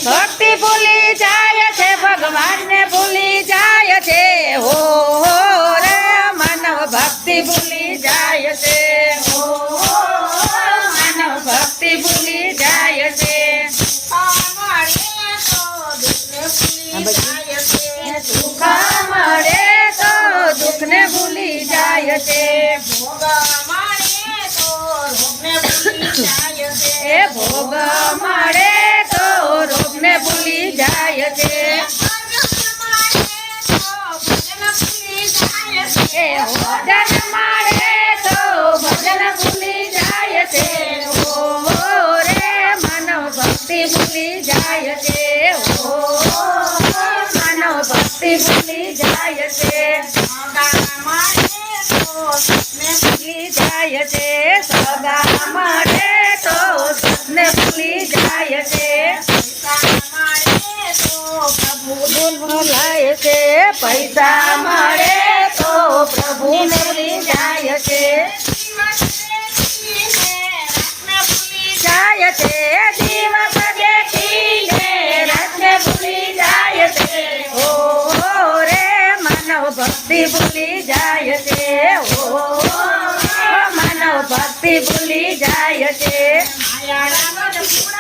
ભક્તિ ભૂલી જાય છે, ભગવાનને ભૂલી જાય છે, હો રે માનવ ભક્તિ ભૂલી જાય છે, હો માનવ ભક્તિ ભૂલી જાય છે, સુખ મળે તો દુઃખને ભૂલી જાય છે, એ ભોગ મળે તો રોગને ભૂલી જાય છે, એ ભજન મળે તો ભજન ભૂલી જાય છે, ઓ રે માનવ ભક્તિ ભૂલી જાય છે, ઓ માનવ ભક્તિ ભૂલી જાય છે, ભૂલી જાય છે, સગા મળે તો સપને ભૂલી જાય છે, ભૂલાય છે, પૈસા મળે તો પ્રભુને ભૂલી જાય છે, જાય છે, દિવસ દેખીને રાતને ભૂલી જાય છે, ઓ રે માનવ ભક્તિ ભૂલી જાય છે, ઓ માનવ ભક્તિ ભૂલી જાય છે, માયાના ભૂલી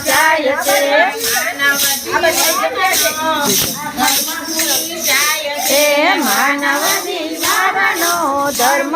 જાય છે, માનવ જીવનનો ધર્મ